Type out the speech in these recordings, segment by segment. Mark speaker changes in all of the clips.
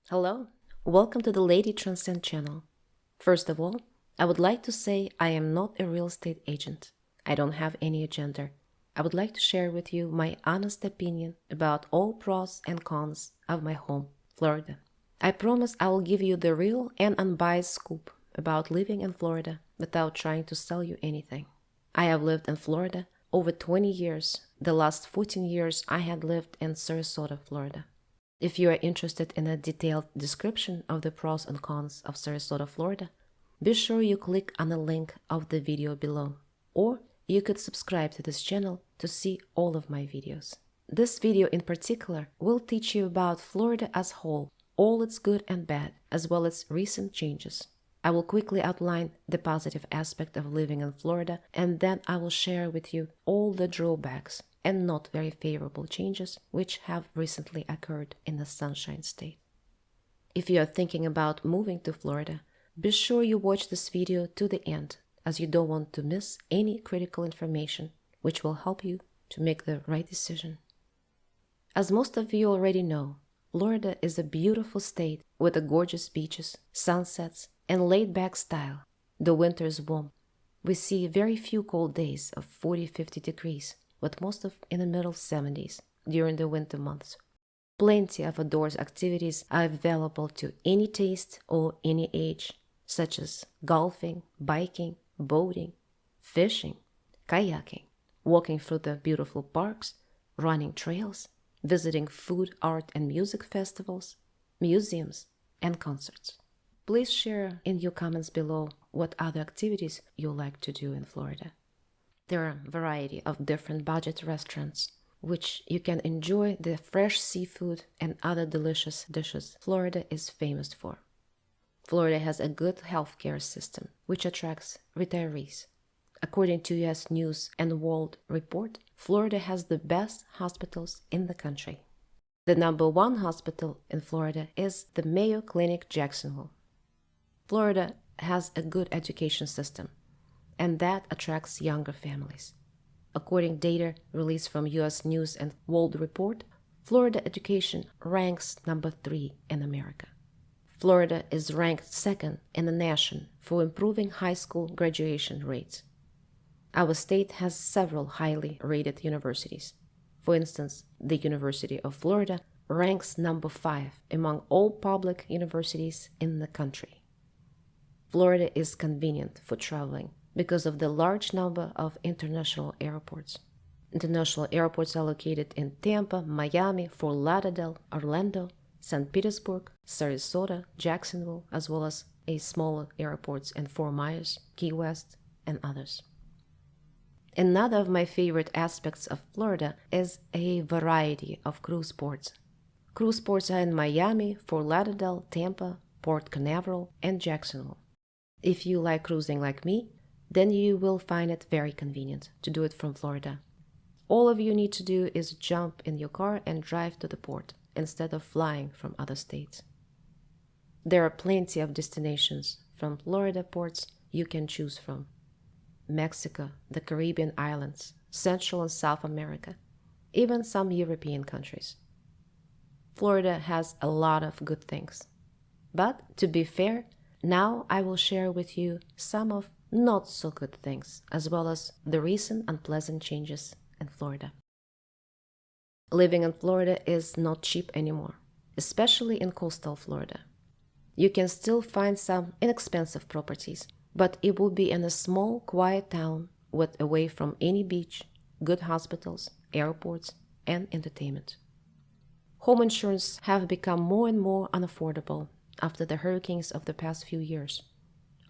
Speaker 1: Hello, welcome to the Lady Transcend channel. First of all, I would like to say I am not a real estate agent. I don't have any agenda. I would like to share with you my honest opinion about all pros and cons of my home, Florida. I promise I will give you the real and unbiased scoop about living in Florida without trying to sell you anything. I have lived in Florida over 20 years. The last 14 years I had lived in Sarasota, Florida. If you are interested in a detailed description of the pros and cons of Sarasota, Florida, be sure you click on the link of the video below, or you could subscribe to this channel to see all of my videos. This video in particular will teach you about Florida as a whole, all its good and bad, as well as recent changes. I will quickly outline the positive aspect of living in Florida, and then I will share with you all the drawbacks and not very favorable changes which have recently occurred in the Sunshine State. If you are thinking about moving to Florida, be sure you watch this video to the end, as you don't want to miss any critical information which will help you to make the right decision. As most of you already know, Florida is a beautiful state with gorgeous beaches, sunsets, and laid-back style. The winter is warm. We see very few cold days of 40-50 degrees, with most of in the middle 70s during the winter months. Plenty of outdoors activities are available to any taste or any age, such as golfing, biking, boating, fishing, kayaking, walking through the beautiful parks, running trails, visiting food, art, and music festivals, museums, and concerts. Please share in your comments below what other activities you like to do in Florida. There are a variety of different budget restaurants, which you can enjoy the fresh seafood and other delicious dishes Florida is famous for. Florida has a good healthcare system, which attracts retirees. According to U.S. News and World Report, Florida has the best hospitals in the country. The #1 hospital in Florida is the Mayo Clinic Jacksonville. Florida has a good education system, and that attracts younger families. According to data released from U.S. News and World Report, Florida education ranks #3 in America. Florida is ranked second in the nation for improving high school graduation rates. Our state has several highly rated universities. For instance, the University of Florida ranks #5 among all public universities in the country. Florida is convenient for traveling because of the large number of international airports. International airports are located in Tampa, Miami, Fort Lauderdale, Orlando, St. Petersburg, Sarasota, Jacksonville, as well as smaller airports in Fort Myers, Key West, and others. Another of my favorite aspects of Florida is a variety of cruise ports. Cruise ports are in Miami, Fort Lauderdale, Tampa, Port Canaveral, and Jacksonville. If you like cruising like me, then you will find it very convenient to do it from Florida. All of you need to do is jump in your car and drive to the port instead of flying from other states. There are plenty of destinations from Florida ports you can choose from. Mexico, the Caribbean islands, Central and South America, even some European countries. Florida has a lot of good things. But to be fair, now I will share with you some of not so good things, as well as the recent unpleasant changes in Florida. Living in Florida is not cheap anymore, especially in coastal Florida. You can still find some inexpensive properties, but it will be in a small, quiet town away from any beach, good hospitals, airports, and entertainment. Home insurance have become more and more unaffordable after the hurricanes of the past few years.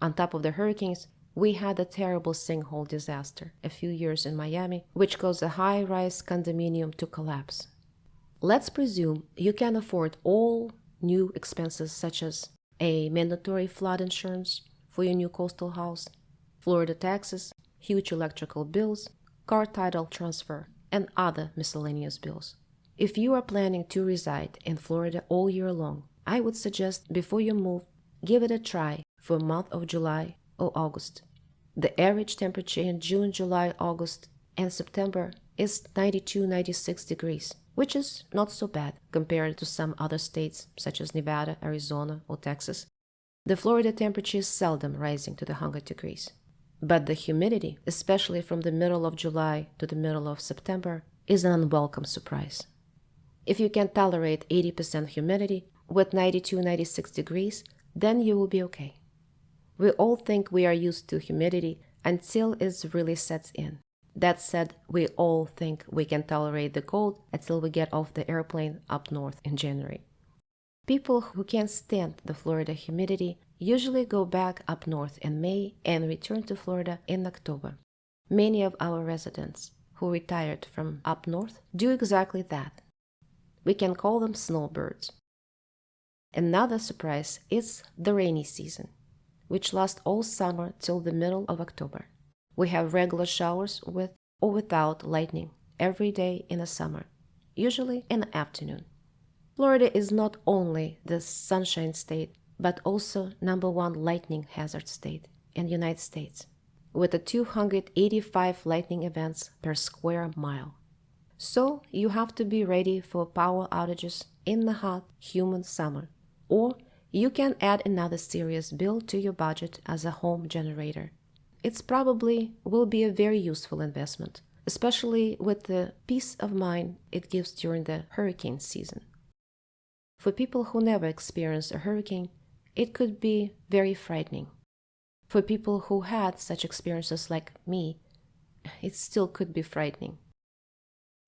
Speaker 1: On top of the hurricanes, we had a terrible sinkhole disaster a few years in Miami, which caused a high-rise condominium to collapse. Let's presume you can afford all new expenses such as a mandatory flood insurance for your new coastal house, Florida taxes, huge electrical bills, car title transfer, and other miscellaneous bills. If you are planning to reside in Florida all year long, I would suggest before you move, give it a try for the month of July or August. The average temperature in June, July, August, and September is 92-96 degrees, which is not so bad compared to some other states such as Nevada, Arizona, or Texas. The Florida temperature is seldom rising to the 100 degrees. But the humidity, especially from the middle of July to the middle of September, is an unwelcome surprise. If you can tolerate 80% humidity with 92-96 degrees, then you will be okay. We all think we are used to humidity until it really sets in. That said, we all think we can tolerate the cold until we get off the airplane up north in January. People who can't stand the Florida humidity usually go back up north in May and return to Florida in October. Many of our residents who retired from up north do exactly that. We can call them snowbirds. Another surprise is the rainy season, which lasts all summer till the middle of October. We have regular showers with or without lightning every day in the summer, usually in the afternoon. Florida is not only the sunshine state, but also #1 lightning hazard state in the United States, with 285 lightning events per square mile. So you have to be ready for power outages in the hot, humid summer, or you can add another serious bill to your budget as a home generator. It probably will be a very useful investment, especially with the peace of mind it gives during the hurricane season. For people who never experienced a hurricane, it could be very frightening. For people who had such experiences like me, it still could be frightening.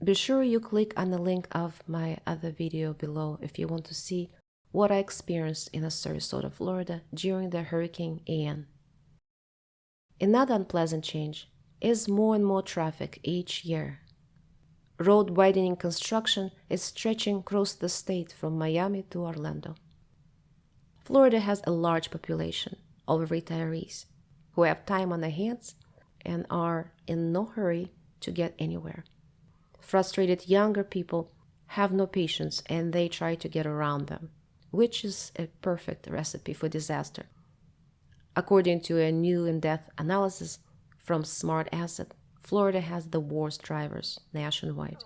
Speaker 1: Be sure you click on the link of my other video below if you want to see what I experienced in Sarasota, Florida during the Hurricane Ian. Another unpleasant change is more and more traffic each year. Road widening construction is stretching across the state from Miami to Orlando. Florida has a large population of retirees who have time on their hands and are in no hurry to get anywhere. Frustrated younger people have no patience and they try to get around them, which is a perfect recipe for disaster. According to a new in-depth analysis from Smart Asset, Florida has the worst drivers nationwide.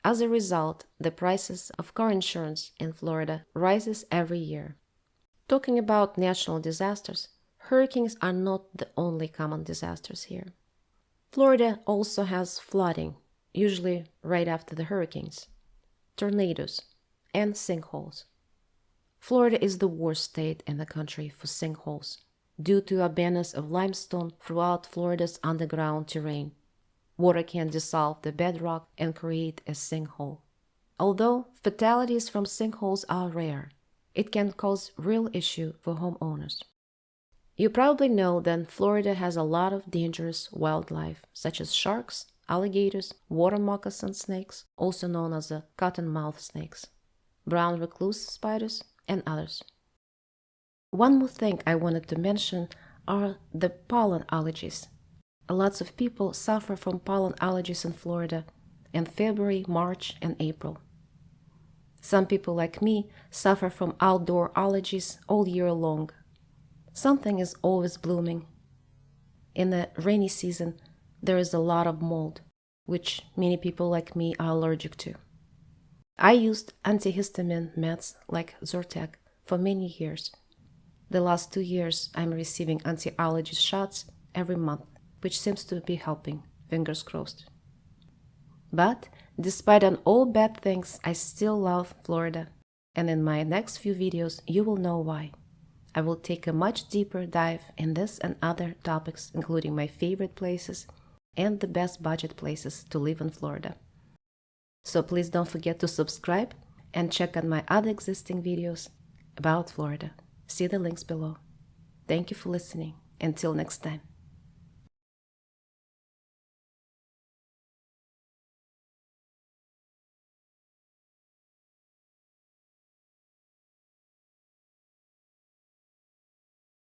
Speaker 1: As a result, the prices of car insurance in Florida rises every year. Talking about national disasters, hurricanes are not the only common disasters here. Florida also has flooding, usually right after the hurricanes, tornadoes, and sinkholes. Florida is the worst state in the country for sinkholes, due to abundance of limestone throughout Florida's underground terrain. Water can dissolve the bedrock and create a sinkhole. Although fatalities from sinkholes are rare, it can cause real issue for homeowners. You probably know that Florida has a lot of dangerous wildlife, such as sharks, alligators, water moccasin snakes, also known as the cottonmouth snakes, brown recluse spiders, and others. One more thing I wanted to mention are the pollen allergies. Lots of people suffer from pollen allergies in Florida in February, March, and April. Some people like me suffer from outdoor allergies all year long. Something is always blooming. In the rainy season, there is a lot of mold, which many people like me are allergic to. I used antihistamine meds like Zyrtec for many years. The last 2 years, I'm receiving anti-allergy shots every month, which seems to be helping, fingers crossed. But despite all bad things, I still love Florida, and in my next few videos, you will know why. I will take a much deeper dive in this and other topics, including my favorite places and the best budget places to live in Florida. So please don't forget to subscribe and check out my other existing videos about Florida. See the links below. Thank you for listening. Until next time.